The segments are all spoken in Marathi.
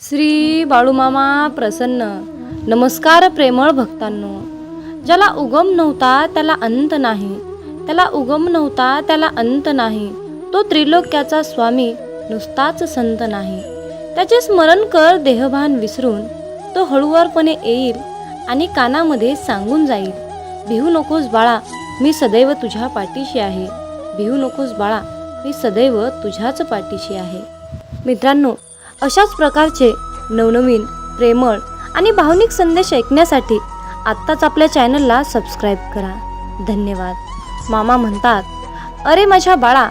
श्री बाळूमामा प्रसन्न. नमस्कार प्रेमळ भक्तांनो. ज्याला उगम नव्हता त्याला अंत नाही, त्याला उगम नव्हता त्याला अंत नाही, तो त्रिलोक्याचा स्वामी नुसताच संत नाही. त्याचे स्मरण कर देहभान विसरून, तो हळुवारपणे येईल आणि कानामध्ये सांगून जाईल, भिवू नकोस बाळा, मी सदैव तुझ्या पाठीशी आहे. भिवू नकोस बाळा, मी सदैव तुझ्याच पाठीशी आहे. मित्रांनो, अशाच प्रकारचे नवनवीन प्रेमळ आणि भावनिक संदेश ऐकण्यासाठी आत्ताच आपल्या चॅनलला सबस्क्राईब करा. धन्यवाद. मामा म्हणतात, अरे माझ्या बाळा,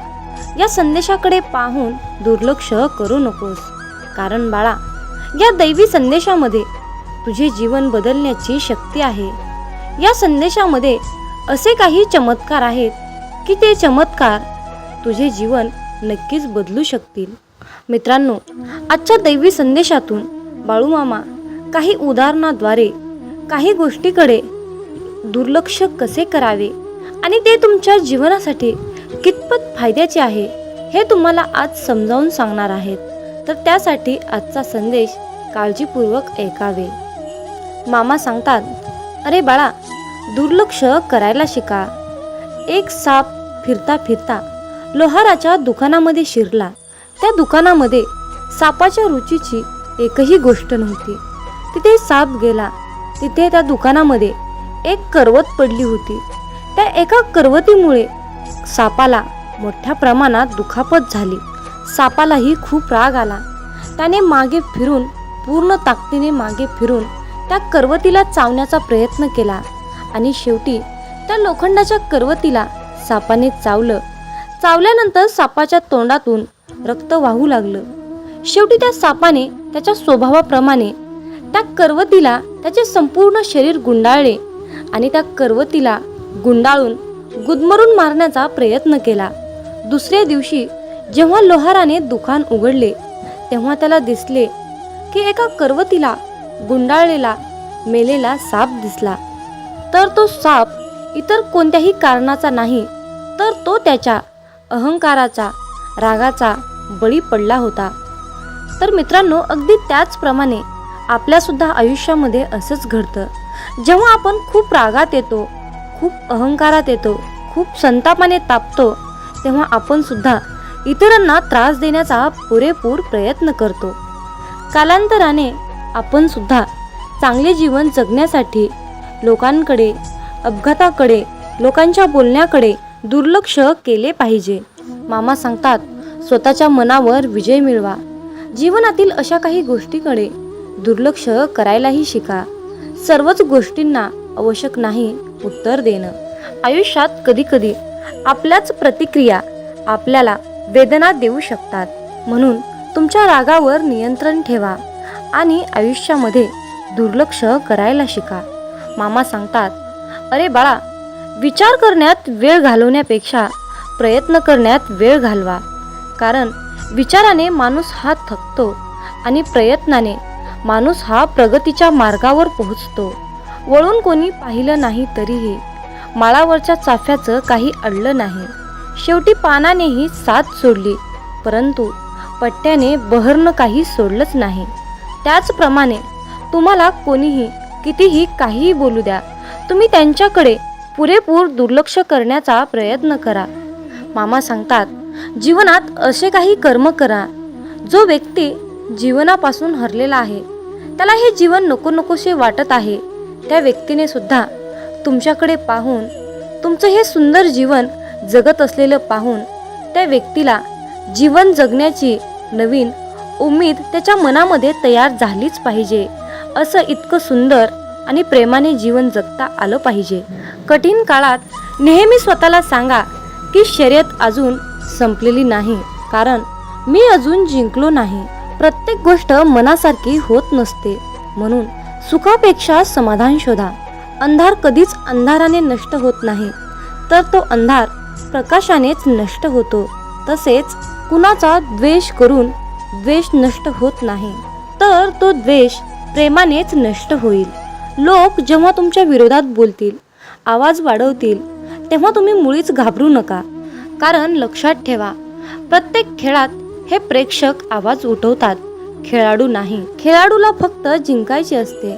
या संदेशाकडे पाहून दुर्लक्ष करू नकोस. कारण बाळा, या दैवी संदेशामध्ये तुझे जीवन बदलण्याची शक्ती आहे. या संदेशामध्ये असे काही चमत्कार आहेत की ते चमत्कार तुझे जीवन नक्कीच बदलू शकतील. मित्रांनो, आजच्या दैवी संदेशातून बाळूमामा काही उदाहरणाद्वारे काही गोष्टीकडे दुर्लक्ष कसे करावे आणि ते तुमच्या जीवनासाठी कितपत फायद्याचे आहे हे तुम्हाला आज समजावून सांगणार आहेत. तर त्यासाठी आजचा संदेश काळजीपूर्वक ऐकावे. मामा सांगतात, अरे बाळा, दुर्लक्ष करायला शिका. एक साप फिरता फिरता लोहाराच्या दुकानामध्ये शिरला. त्या दुकानामध्ये सापाच्या रुचीची एकही गोष्ट नव्हती. तिथे साप गेला. तिथे त्या दुकानामध्ये एक करवत पडली होती. त्या एका करवतीमुळे सापाला मोठ्या प्रमाणात दुखापत झाली. सापालाही खूप राग आला. त्याने मागे फिरून, पूर्ण ताकदीने मागे फिरून त्या करवतीला चावण्याचा प्रयत्न केला आणि शेवटी त्या लोखंडाच्या करवतीला सापाने चावलं. चावल्यानंतर सापाच्या तोंडातून रक्त वाहू लागलं. शेवटी त्या सापाने त्याच्या स्वभावाप्रमाणे त्या करवतीला त्याचे संपूर्ण शरीर गुंडाळले आणि त्या करवतीला गुंडाळून गुदमरून मारण्याचा प्रयत्न केला. दुसऱ्या दिवशी जेव्हा लोहाराने दुकान उघडले तेव्हा त्याला दिसले की एका करवतीला गुंडाळलेला मेलेला साप दिसला. तर तो साप इतर कोणत्याही कारणाचा नाही, तर तो त्याच्या अहंकाराचा, रागाचा बळी पडला होता. तर मित्रांनो, अगदी त्याचप्रमाणे आपल्यासुद्धा आयुष्यामध्ये असंच घडतं. जेव्हा आपण खूप रागात येतो, खूप अहंकारात येतो, खूप संतापाने तापतो, तेव्हा आपण सुद्धा इतरांना त्रास देण्याचा पुरेपूर प्रयत्न करतो. कालांतराने आपण सुद्धा चांगले जीवन जगण्यासाठी लोकांकडे, अपघाताकडे, लोकांच्या बोलण्याकडे दुर्लक्ष केले पाहिजे. मामा सांगतात, स्वतःच्या मनावर विजय मिळवा. जीवनातील अशा काही गोष्टीकडे दुर्लक्ष करायलाही शिका. सर्वच गोष्टींना आवश्यक नाही उत्तर देणं. आयुष्यात कधीकधी आपल्याच प्रतिक्रिया आपल्याला वेदना देऊ शकतात. म्हणून तुमच्या रागावर नियंत्रण ठेवा आणि आयुष्यामध्ये दुर्लक्ष करायला शिका. मामा सांगतात, अरे बाळा, विचार करण्यात वेळ घालवण्यापेक्षा प्रयत्न करण्यात वेळ घालवा. कारण विचाराने माणूस हा थकतो आणि प्रयत्नाने माणूस हा प्रगतीच्या मार्गावर पोहोचतो. वळून कोणी पाहिलं नाही तरीही माळावरच्या चाफ्याचं काही अडलं नाही. शेवटी पानानेही साथ सोडली, परंतु पट्ट्याने बहरणं काही सोडलंच नाही. त्याचप्रमाणे तुम्हाला कोणीही कितीही काहीही बोलू द्या, तुम्ही त्यांच्याकडे पुरेपूर दुर्लक्ष करण्याचा प्रयत्न करा. मामा सांगतात, जीवनात असे काही कर्म करा. जो व्यक्ती जीवनापासून हरलेला आहे, त्याला हे जीवन नको नकोसे वाटत आहे, त्या व्यक्तीने सुद्धा तुमच्याकडे पाहून, तुमचं हे सुंदर जीवन जगत असलेलं पाहून त्या व्यक्तीला जीवन जगण्याची नवीन उमेद त्याच्या मनामध्ये तयार झालीच पाहिजे. असं इतकं सुंदर आणि प्रेमाने जीवन जगता आलं पाहिजे. कठीण काळात नेहमी स्वतःला सांगा की शर्यत अजून संपलेली नाही, कारण मी अजून जिंकलो नाही. प्रत्येक गोष्ट मनासारखी होत नसते, म्हणून सुखापेक्षा समाधान शोधा. अंधार कधीच अंधाराने नष्ट होत नाही, तर तो अंधार प्रकाशानेच नष्ट होतो. तसेच कुणाचा द्वेष करून द्वेष नष्ट होत नाही, तर तो द्वेष प्रेमानेच नष्ट होईल. लोक जेव्हा तुमच्या विरोधात बोलतील, आवाज वाढवतील, तेव्हा तुम्ही मुळीच घाबरू नका. कारण लक्षात ठेवा, प्रत्येक खेळात हे प्रेक्षक आवाज उठवतात खेळाडू नाही. खेळाडूला फक्त जिंकायचे असते.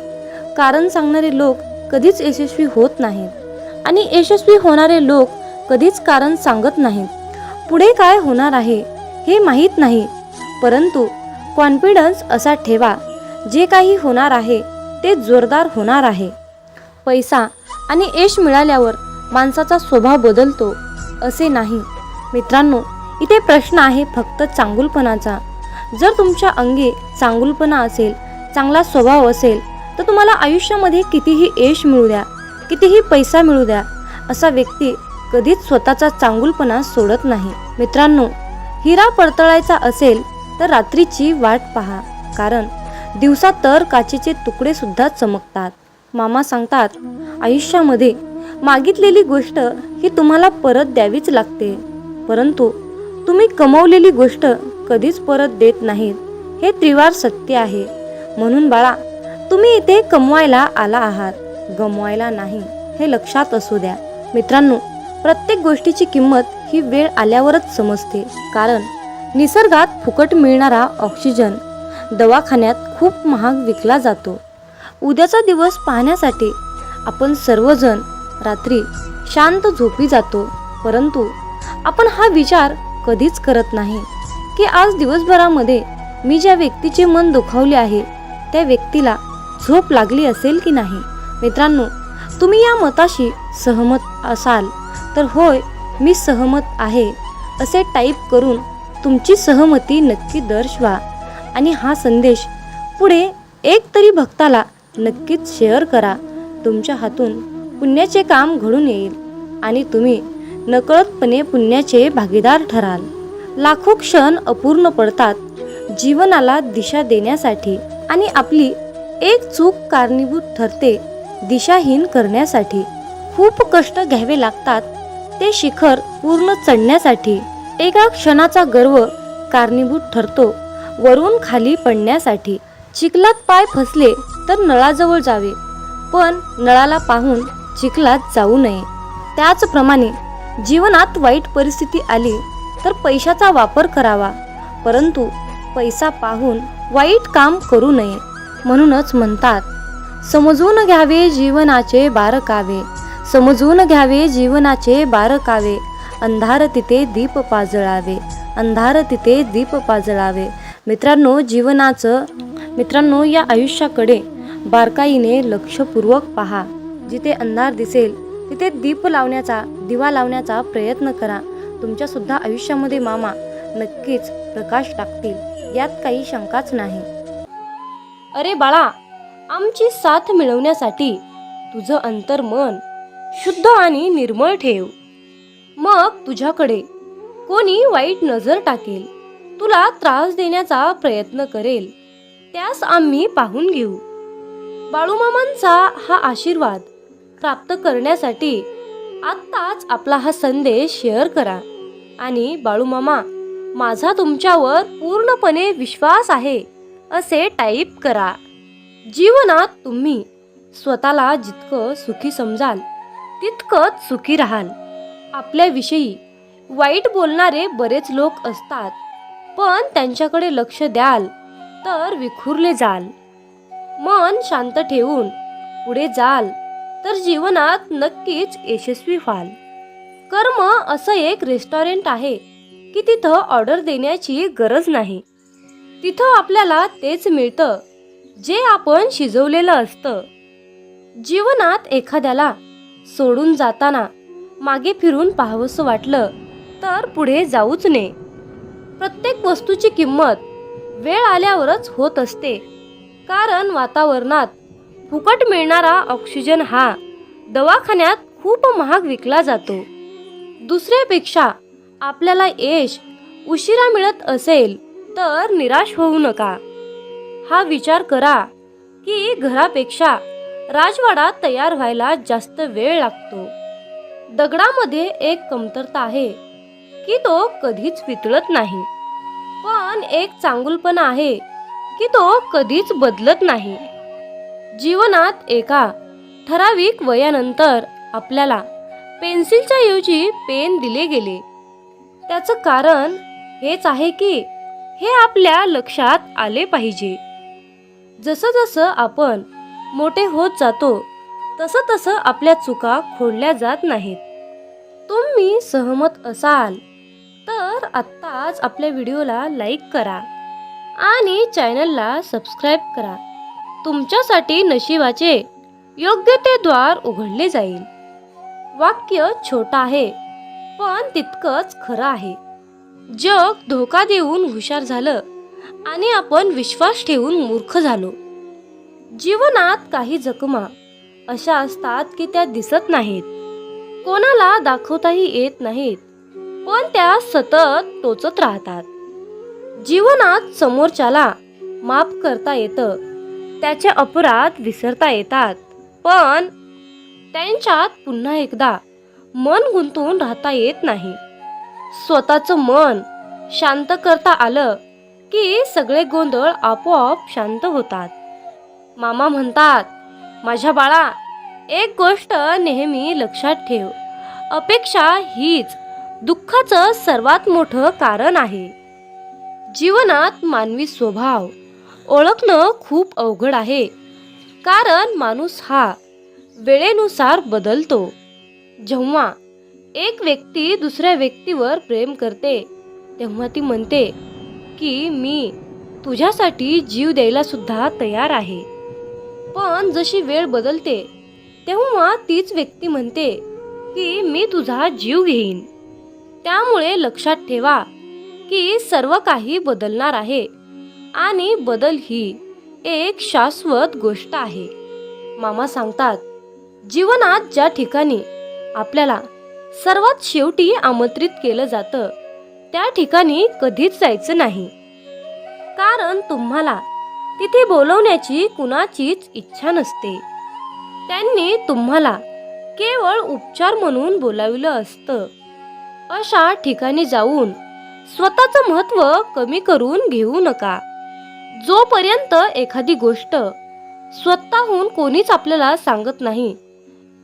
कारण सांगणारे लोक कधीच यशस्वी होत नाहीत आणि यशस्वी होणारे लोक कधीच कारण सांगत नाहीत. पुढे काय होणार आहे हे माहीत नाही, परंतु कॉन्फिडन्स असा ठेवा, जे काही होणार आहे ते जोरदार होणार आहे. पैसा आणि यश मिळाल्यावर माणसाचा स्वभाव बदलतो असे नाही. मित्रांनो, इथे प्रश्न आहे फक्त चांगुलपणाचा. जर तुमच्या अंगी चांगुलपणा असेल, चांगला स्वभाव असेल, तर तुम्हाला आयुष्यामध्ये कितीही यश मिळू द्या, कितीही पैसा मिळू द्या, असा व्यक्ती कधीच स्वतःचा चांगुलपणा सोडत नाही. मित्रांनो, हिरा पडतळायचा असेल तर रात्रीची वाट पहा, कारण दिवसा तर काचेचे तुकडे सुद्धा चमकतात. मामा सांगतात, आयुष्यामध्ये मागितलेली गोष्ट ही तुम्हाला परत द्यावीच लागते, परंतु तुम्ही कमवलेली गोष्ट कधीच परत देत नाहीत. हे त्रिवार सत्य आहे. म्हणून बाळा, तुम्ही इथे कमवायला आला आहात, गमवायला नाही, हे लक्षात असू द्या. मित्रांनो, प्रत्येक गोष्टीची किंमत ही वेळ आल्यावरच समजते. कारण निसर्गात फुकट मिळणारा ऑक्सिजन दवाखान्यात खूप महाग विकला जातो. उद्याचा दिवस पाहण्यासाठी आपण सर्वजण रात्री शांत झोपी जातो, परंतु आपण हा विचार कधीच करत नाही की आज दिवसभरामध्ये मी ज्या व्यक्तीचे मन दुखावले आहे त्या व्यक्तीला झोप लागली असेल की नाही. मित्रांनो, तुम्ही या मताशी सहमत असाल तर होय, मी सहमत आहे असे टाईप करून तुमची सहमती नक्की दर्शवा आणि हा संदेश पुढे एक तरी भक्ताला नक्कीच शेअर करा. तुमच्या हातून पुण्याचे काम घडून येईल आणि तुम्ही नकळतपणे पुण्याचे भागीदार ठराल. लाखो क्षण अपूर्ण पडतात जीवनाला दिशा देण्यासाठी आणि आपली एक चूक कारणीभूत ठरते दिशाहीन करण्यासाठी. खूप कष्ट घ्यावे लागतात ते शिखर पूर्ण चढण्यासाठी. एका क्षणाचा गर्व कारणीभूत ठरतो वरून खाली पडण्यासाठी. चिखलात पाय फसले तर नळाजवळ जावे, पण नळाला पाहून चिखलात जाऊ नये. त्याचप्रमाणे जीवनात वाईट परिस्थिती आली तर पैशाचा वापर करावा, परंतु पैसा पाहून वाईट काम करू नये. म्हणूनच म्हणतात, समजून घ्यावे जीवनाचे बारकावे, समजून घ्यावे जीवनाचे बारकावे, अंधार तिथे दीप पाजळावे, अंधार तिथे दीप पाजळावे. मित्रांनो, या आयुष्याकडे बारकाईने लक्षपूर्वक पहा. जिथे अंधार दिसेल तिथे दिवा लावण्याचा प्रयत्न करा. तुमच्या सुद्धा आयुष्यामध्ये मामा नक्कीच प्रकाश टाकतील, यात काही शंकाच नाही. अरे बाळा, आमची साथ मिळवण्यासाठी तुझं अंतर्मन शुद्ध आणि निर्मळ ठेव. मग तुझ्याकडे कोणी वाईट नजर टाकेल, तुला त्रास देण्याचा प्रयत्न करेल, त्यास आम्ही पाहून घेऊ. बाळूमामांचा हा आशीर्वाद प्राप्त करण्यासाठी आत्ताच आपला हा संदेश शेअर करा आणि बाळूमामा, माझा तुमच्यावर पूर्णपणे विश्वास आहे असे टाईप करा. जीवनात तुम्ही स्वतःला जितकं सुखी समजाल तितकंच सुखी राहाल. आपल्याविषयी वाईट बोलणारे बरेच लोक असतात, पण त्यांच्याकडे लक्ष द्याल तर विखुरले जाल. मन शांत ठेवून पुढे जाल तर जीवनात नक्कीच यशस्वी व्हाल. कर्म असं एक रेस्टॉरंट आहे की तिथं ऑर्डर देण्याची गरज नाही. तिथं आपल्याला तेच मिळतं जे आपण शिजवलेलं असतं. जीवनात एखाद्याला सोडून जाताना मागे फिरून पाहावंसं वाटलं तर पुढे जाऊच नये. प्रत्येक वस्तूची किंमत वेळ आल्यावरच होत असते, कारण वातावरणात फुकट मिळणारा ऑक्सिजन हा दवाखान्यात खूप महाग विकला जातो. दुसऱ्यापेक्षा आपल्याला यश उशिरा मिळत असेल तर निराश होऊ नका. हा विचार करा की घरापेक्षा राजवाडा तयार व्हायला जास्त वेळ लागतो. दगडामध्ये एक कमतरता आहे की तो कधीच वितळत नाही, पण एक चांगुलपणा आहे की तो कधीच बदलत नाही. जीवनात एका ठराविक वयानंतर आपल्याला पेन्सिलच्या ऐवजी पेन दिले गेले. त्याचं कारण हेच आहे की हे आपल्या लक्षात आले पाहिजे. जसं जसं आपण मोठे होत जातो तसं तसं आपल्या चुका खोडल्या जात नाहीत. तुम्ही सहमत असाल तर आत्ताच आपल्या व्हिडिओला लाईक करा आणि चॅनलला सबस्क्राईब करा. तुमच्यासाठी नशिबाचे योग्य ते द्वार उघडले जाईल. वाक्य छोटं आहे पण तितकंच खरं आहे. जग धोका देऊन हुशार झालं आणि आपण विश्वास ठेवून मूर्ख झालो. जीवनात काही जखमा अशा असतात की त्या दिसत नाहीत, कोणाला दाखवताही येत नाहीत, पण त्या सतत टोचत राहतात. जीवनात समोरच्याला माफ करता येतं, त्याचे अपराध विसरता येतात, पण त्यांच्यात पुन्हा एकदा मन गुंतून राहता येत नाही. स्वतःचं मन शांत करता आलं की सगळे गोंधळ आपोआप शांत होतात. मामा म्हणतात, माझ्या बाळा, एक गोष्ट नेहमी लक्षात ठेव, अपेक्षा हीच दुःखाचं सर्वात मोठं कारण आहे. जीवनात मानवी स्वभाव ओळखणं खूप अवघड आहे, कारण माणूस हा वेळेनुसार बदलतो. जेव्हा एक व्यक्ती दुसऱ्या व्यक्तीवर प्रेम करते तेव्हा ती म्हणते की मी तुझ्यासाठी जीव द्यायला सुद्धा तयार आहे. पण जशी वेळ बदलते तेव्हा तीच व्यक्ती म्हणते की मी तुझा जीव घेईन. त्यामुळे लक्षात ठेवा की सर्व काही बदलणार आहे आणि बदल ही एक शाश्वत गोष्ट आहे. मामा सांगतात, जीवनात ज्या ठिकाणी आपल्याला सर्वात शेवटी आमंत्रित केलं जातं त्या ठिकाणी कधीच जायचं नाही, कारण तुम्हाला तिथे बोलवण्याची कुणाचीच इच्छा नसते. त्यांनी तुम्हाला केवळ उपचार म्हणून बोलाविलं असतं. अशा ठिकाणी जाऊन स्वतःचं महत्त्व कमी करून घेऊ नका. जोपर्यंत एखादी गोष्ट स्वतःहून कोणीच आपल्याला सांगत नाही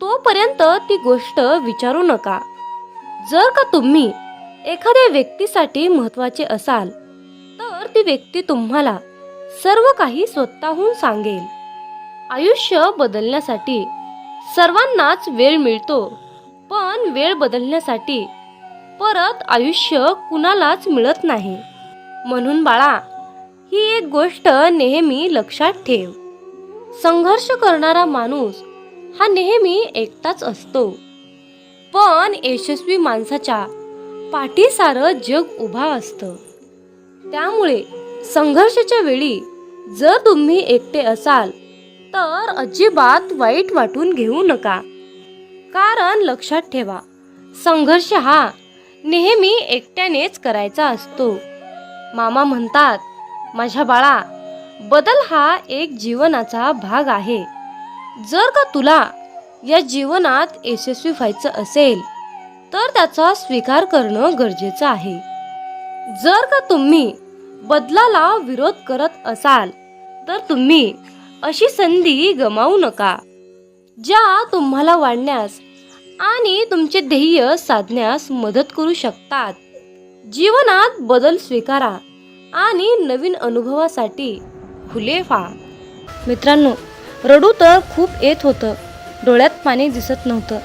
तोपर्यंत ती गोष्ट विचारू नका. जर का तुम्ही एखाद्या व्यक्तीसाठी महत्त्वाचे असाल तर ती व्यक्ती तुम्हाला सर्व काही स्वतःहून सांगेल. आयुष्य बदलण्यासाठी सर्वांनाच वेळ मिळतो, पण वेळ बदलण्यासाठी परत आयुष्य कुणालाच मिळत नाही. म्हणून बाळा, ही एक गोष्ट नेहमी लक्षात ठेव, संघर्ष करणारा माणूस हा नेहमी एकटाच असतो, पण यशस्वी माणसाच्या पाठी सारं जग उभा असतं. त्यामुळे संघर्षाच्या वेळी जर तुम्ही एकटे असाल तर अजिबात वाईट वाटून घेऊ नका, कारण लक्षात ठेवा, संघर्ष हा नेहमी एकट्यानेच करायचा असतो. मामा म्हणतात, माझ्या बाळा, बदल हा एक जीवनाचा भाग आहे. जर का तुला या जीवनात यशस्वी व्हायचं असेल तर त्याचा स्वीकार करणं गरजेचं आहे. जर का तुम्ही बदलाला विरोध करत असाल तर तुम्ही अशी संधी गमावू नका, ज्या तुम्हाला वाढण्यास आणि तुमचे ध्येय साधण्यास मदत करू शकतात. जीवनात बदल स्वीकारा आणि नवीन अनुभवासाठी खुले व्हा. मित्रांनो, रडू तर खूप येत होतं, डोळ्यात पाणी दिसत नव्हतं,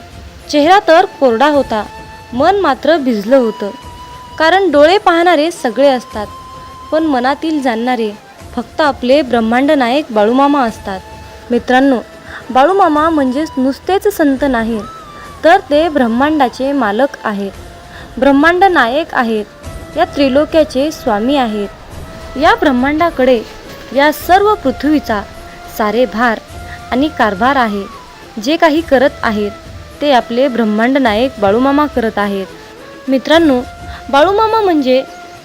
चेहरा तर कोरडा होता, मन मात्र भिजलं होतं. कारण डोळे पाहणारे सगळे असतात, पण मनातील जाणणारे फक्त आपले ब्रह्मांड नायक बाळूमामा असतात. मित्रांनो, बाळूमामा म्हणजेच नुसतेच संत नाही, तर ते ब्रह्मांडाचे मालक आहेत, ब्रह्मांड नायक आहेत, या त्रिलोक्याचे स्वामी आहेत. या ब्रह्मांडाकडे या सर्व पृथ्वीचा सारे भार आणि कारभार आहे. जे काही करत आहेत ते आपले ब्रह्मांड नायक बाळूमामा करत आहेत. मित्रांनो, बाळूमामा म्हणजे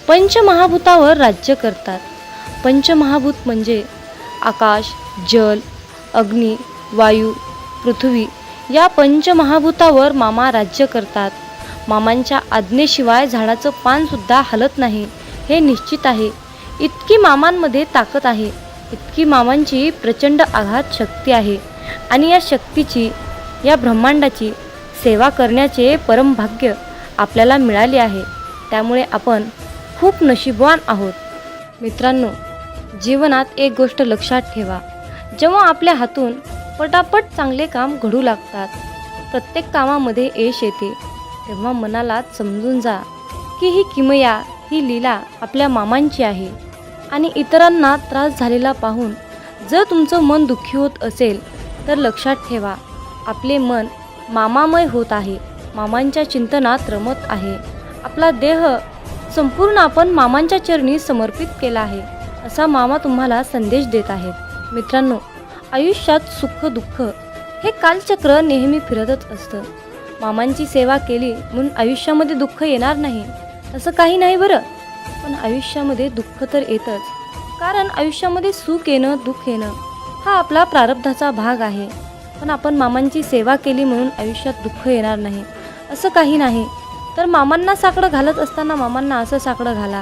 पंचमहाभूतावर राज्य करतात. पंचमहाभूत म्हणजे आकाश, जल, अग्नी, वायू, पृथ्वी या पंचमहाभूतावर मामा राज्य करतात. मामांच्या आज्ञेशिवाय झाडाचं पानसुद्धा हलत नाही हे निश्चित आहे. इतकी मामांमध्ये ताकद आहे, इतकी मामांची प्रचंड आघात शक्ती आहे आणि या शक्तीची, या ब्रह्मांडाची सेवा करण्याचे परमभाग्य आपल्याला मिळाले आहे. त्यामुळे आपण खूप नशीबवान आहोत. मित्रांनो, जीवनात एक गोष्ट लक्षात ठेवा. जेव्हा आपल्या हातून पटापट चांगले काम घडू लागतात, प्रत्येक कामामध्ये यश येते, तेव्हा मनाला समजून जा की ही किमया, ही लीला आपल्या मामांची आहे. आणि इतरांना त्रास झालेला पाहून जर तुमचं मन दुःखी होत असेल तर लक्षात ठेवा, आपले मन मामामय होत आहे, मामांच्या चिंतनात रमत आहे. आपला देह संपूर्ण आपण मामांच्या चरणी समर्पित केला आहे, असा मामा तुम्हाला संदेश देत आहेत. मित्रांनो, आयुष्यात सुख दुःख हे कालचक्र नेहमी फिरतच असतं. मामांची सेवा केली म्हणून आयुष्यामध्ये दुःख येणार नाही असं काही नाही बरं. पण आयुष्यामध्ये दुःख तर येतच, कारण आयुष्यामध्ये सुख येणं दुःख येणं हा आपला प्रारब्धाचा भाग आहे. पण आपण मामांची सेवा केली म्हणून आयुष्यात दुःख येणार नाही असं काही नाही. तर मामांना साकडं घालत असताना मामांना असं साकडं घाला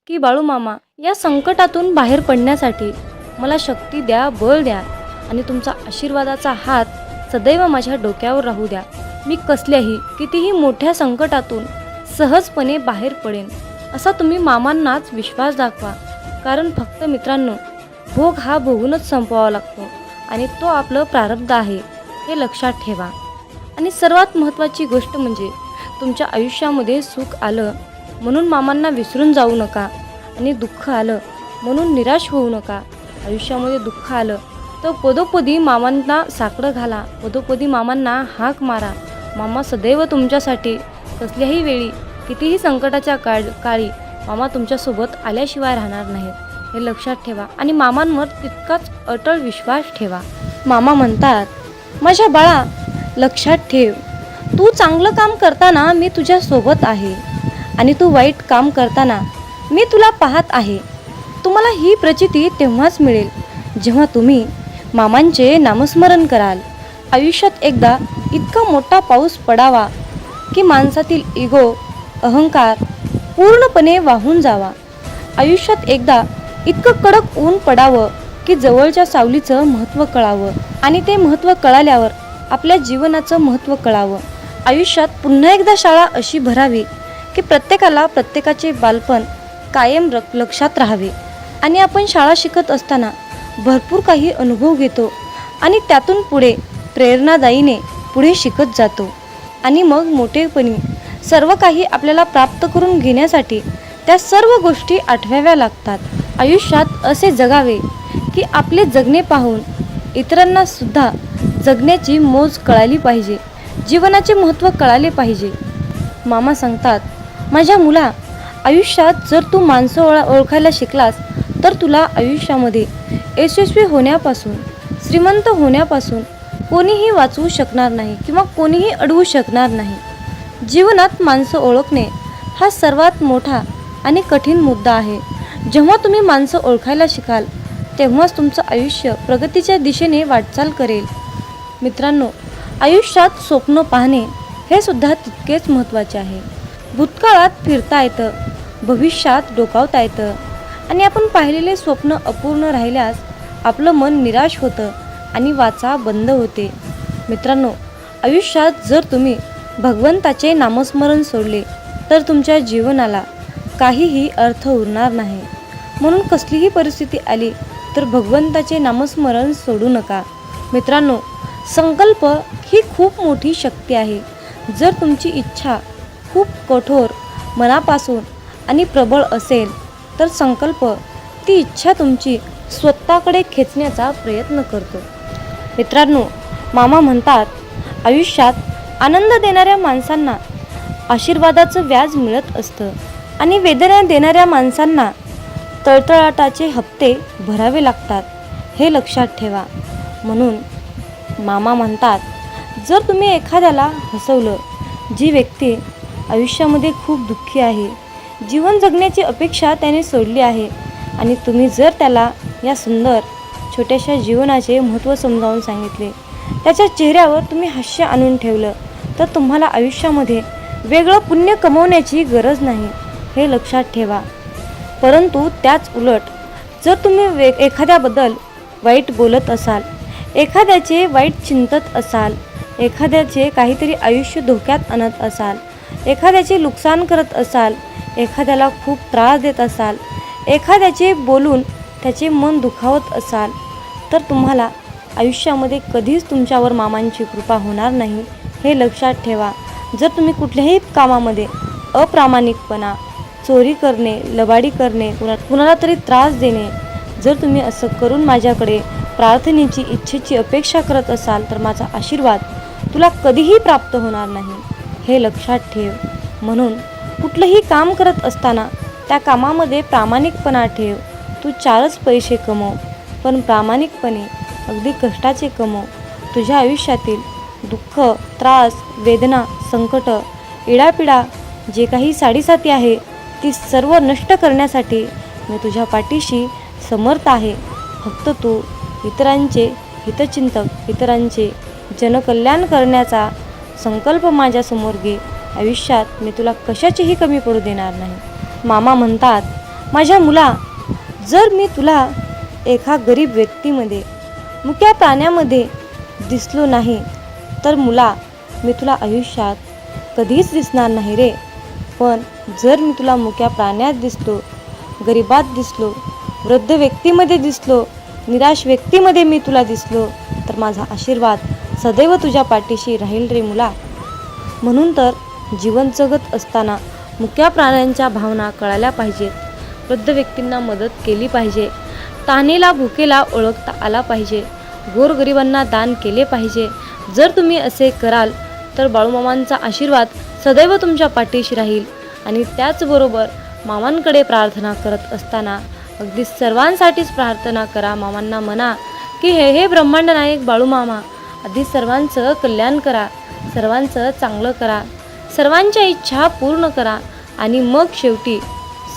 की बाळू मामा, या संकटातून बाहेर पडण्यासाठी मला शक्ती द्या, बळ द्या आणि तुमचा आशीर्वादाचा हात सदैव माझ्या डोक्यावर राहू द्या. मी कसल्याही कितीही मोठ्या संकटातून सहजपणे बाहेर पडेन, असा तुम्ही मामांनाच विश्वास दाखवा. कारण फक्त मित्रांनो, भोग हा भोगूनच संपवावा लागतो आणि तो आपलं प्रारब्ध आहे, हे लक्षात ठेवा. आणि सर्वात महत्त्वाची गोष्ट म्हणजे तुमच्या आयुष्यामध्ये सुख आलं म्हणून मामांना विसरून जाऊ नका आणि दुःख आलं म्हणून निराश होऊ नका. आयुष्यामध्ये दुःख आलं तर पदोपदी मामांना साकडं घाला, पदोपदी मामांना हाक मारा. मामा सदैव तुमच्यासाठी कसल्याही वेळी कितीही संकटाच्या काळी मामा तुमच्यासोबत आल्याशिवाय राहणार नाहीत, हे लक्षात ठेवा. आणि मामांवर तितकाच अटळ विश्वास ठेवा. मामा म्हणतात, माझ्या बाळा लक्षात ठेव, तू चांगलं काम करताना मी तुझ्या सोबत आहे आणि तू वाईट काम करताना मी तुला पाहत आहे. तुम्हाला ही प्रचिती तेव्हाच मिळेल जेव्हा तुम्ही मामांचे नामस्मरण कराल. आयुष्यात एकदा इतका मोठा पाऊस पडावा की माणसातील इगो, अहंकार पूर्णपणे वाहून जावा. आयुष्यात एकदा इतकं कडक ऊन पडावं की जवळच्या सावलीचं महत्त्व कळावं आणि ते महत्त्व कळाल्यावर आपल्या जीवनाचं महत्त्व कळावं. आयुष्यात पुन्हा एकदा शाळा अशी भरावी की प्रत्येकाला प्रत्येकाचे बालपण कायम लक्षात राहावे. आणि आपण शाळा शिकत असताना भरपूर काही अनुभव घेतो आणि त्यातून पुढे प्रेरणादायीने पुढे शिकत जातो. आणि मग मोठेपणी सर्व काही आपल्याला प्राप्त करून घेण्यासाठी त्या सर्व गोष्टी आठवाव्या लागतात. आयुष्यात असे जगावे की आपले जगणे पाहून इतरांना सुद्धा जगण्याची मोज कळाली पाहिजे, जीवनाचे महत्त्व कळाले पाहिजे. मामा सांगतात, माझ्या मुला, आयुष्यात जर तू माणसं ओळखायला शिकलास तर तुला आयुष्यामध्ये यशस्वी होण्यापासून, श्रीमंत होण्यापासून कोणीही वाचवू शकणार नाही किंवा कोणीही अडवू शकणार नाही. जीवनात माणसं ओळखणे हा सर्वात मोठा आणि कठीण मुद्दा आहे. जेव्हा तुम्ही माणसं ओळखायला शिकाल तेव्हाच तुमचं आयुष्य प्रगतीच्या दिशेने वाटचाल करेल. मित्रांनो, आयुष्यात स्वप्न पाहणे हे सुद्धा तितकेच महत्त्वाचे आहे. भूतकाळात फिरता येतं, भविष्यात डोकावता येतं आणि आपण पाहिलेले स्वप्न अपूर्ण राहिल्यास आपलं मन निराश होतं आणि वाचा बंद होते. मित्रांनो, आयुष्यात जर तुम्ही भगवंताचे नामस्मरण सोडले तर तुमच्या जीवनाला काहीही अर्थ उरणार नाही. म्हणून कसलीही परिस्थिती आली तर भगवंताचे नामस्मरण सोडू नका. मित्रांनो, संकल्प ही खूप मोठी शक्ती आहे. जर तुमची इच्छा खूप कठोर, मनापासून आणि प्रबळ असेल तर संकल्प ती इच्छा तुमची स्वतःकडे खेचण्याचा प्रयत्न करतो. मित्रांनो, मामा म्हणतात, आयुष्यात आनंद देणाऱ्या माणसांना आशीर्वादाचं व्याज मिळत असतं आणि वेदना देणाऱ्या माणसांना तळतळाटाचे हप्ते भरावे लागतात, हे लक्षात ठेवा. म्हणून मामा म्हणतात, जर तुम्ही एखाद्याला हसवलं, जी व्यक्ती आयुष्यामध्ये खूप दुःखी आहे, जीवन जगण्याची अपेक्षा त्याने सोडली आहे आणि तुम्ही जर त्याला या सुंदर छोट्याशा जीवनाचे महत्त्व समजावून सांगितले, त्याच्या चेहऱ्यावर तुम्ही हास्य आणून ठेवलं, तर तुम्हाला आयुष्यामध्ये वेगळं पुण्य कमवण्याची गरज नाही, हे लक्षात ठेवा. परंतु त्याच उलट जर तुम्ही एखाद्याबद्दल वाईट बोलत असाल, एखाद्याचे वाईट चिंतत असाल, एखाद्याचे काहीतरी आयुष्य धोक्यात आणत असाल, एखाद्याचे नुकसान करत असाल, एखाद्याला खूप त्रास देत असाल, एखाद्याचे बोलून त्याचे मन दुखावत असाल तर तुम्हाला आयुष्यामध्ये कधीच तुमच्यावर मामांची कृपा होणार नाही, हे लक्षात ठेवा. जर तुम्ही कुठल्याही कामामध्ये अप्रामाणिकपणा, चोरी करणे, लबाडी करणे, कुणाला तरी त्रास देणे, जर तुम्ही असं करून माझ्याकडे प्रार्थनेची, इच्छेची अपेक्षा करत असाल तर माझा आशीर्वाद तुला कधीही प्राप्त होणार नाही, हे लक्षात ठेव. म्हणून कुठलंही काम करत असताना त्या कामामध्ये प्रामाणिकपणा ठेव. तू 4च पैसे कमव, पण प्रामाणिकपणे अगदी कष्टाचे कमव. तुझ्या आयुष्यातील दुःख, त्रास, वेदना, संकट, इडापिडा जे काही साडीसाती आहे ती सर्व नष्ट करण्यासाठी मी तुझ्या पाठीशी समर्थ आहे. फक्त तू इतरांचे हितचिंतक, इतरांचे जनकल्याण करण्याचा संकल्प माझ्यासमोर घे. आयुष्यात मी तुला कशाचीही कमी पडू देणार नाही. मामा म्हणतात, माझ्या मुला, जर मी तुला एका गरीब व्यक्तीमध्ये, मुक्या प्राण्यामध्ये दिसलो नाही तर मुला, मी तुला आयुष्यात कधीच दिसणार नाही रे. पण जर मी तुला मुक्या प्राण्यात दिसलो, गरिबात दिसलो, वृद्ध व्यक्तीमध्ये दिसलो, निराश व्यक्तीमध्ये मी तुला दिसलो तर माझा आशीर्वाद सदैव तुझ्या पाठीशी राहील रे मुला. म्हणून तर जीवन जगत असताना मुक्या प्राण्यांच्या भावना कळायला पाहिजेत. वृद्ध व्यक्तींना मदत केली पाहिजे. तहानेला, भुकेला ओळखता आला पाहिजे. गोरगरिबांना दान केले पाहिजे. जर तुम्ही असे कराल तर बाळूमामांचा आशीर्वाद सदैव तुमच्या पाठीशी राहील. आणि त्याचबरोबर मामांकडे प्रार्थना करत असताना अगदी सर्वांसाठीच प्रार्थना करा. मामांना म्हणा की हे ब्रह्मांड नायक बाळूमामा, आधी सर्वांचं कल्याण करा, सर्वांचं चांगलं करा, सर्वांच्या इच्छा पूर्ण करा आणि मग शेवटी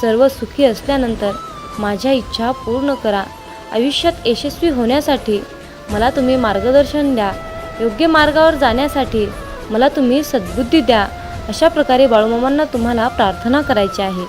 सर्व सुखी असल्यानंतर माझ्या इच्छा पूर्ण करा. आयुष्यात यशस्वी होण्यासाठी मला तुम्ही मार्गदर्शन द्या. योग्य मार्गावर जाण्यासाठी मला तुम्ही सद्बुद्धी द्या. अशा प्रकारे बाळूमामांना तुम्हाला प्रार्थना करायची आहे.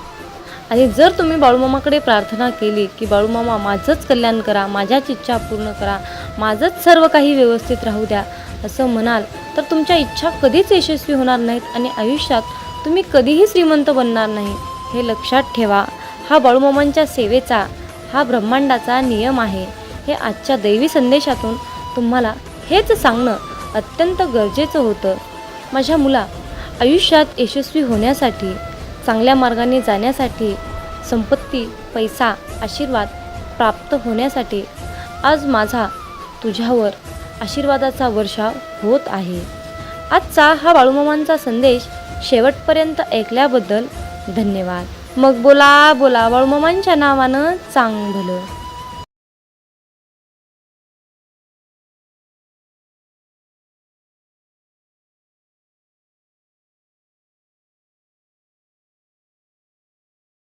आणि जर तुम्ही बाळूमामाकडे प्रार्थना केली की बाळूमामा माझंच कल्याण करा, माझ्याच इच्छा पूर्ण करा, माझंच सर्व काही व्यवस्थित राहू द्या, असं म्हणाल तर तुमच्या इच्छा कधीच यशस्वी होणार नाहीत आणि आयुष्यात तुम्ही कधीही श्रीमंत बनणार नाही, हे लक्षात ठेवा. हा बाळूमामांच्या सेवेचा, हा ब्रह्मांडाचा नियम आहे. हे आजच्या दैवी संदेशातून तुम्हाला हेच सांगणं अत्यंत गरजेचं होतं. माझ्या मुला, आयुष्यात यशस्वी होण्यासाठी, चांगल्या मार्गाने जाण्यासाठी, संपत्ती, पैसा, आशीर्वाद प्राप्त होण्यासाठी आज माझा तुझ्यावर आशीर्वादाचा वर्षाव होत आहे. आजचा हा बाळूमामांचा संदेश शेवटपर्यंत ऐकल्याबद्दल धन्यवाद. मग बोला बोला बाळूमामांच्या नावानं चांग भलं.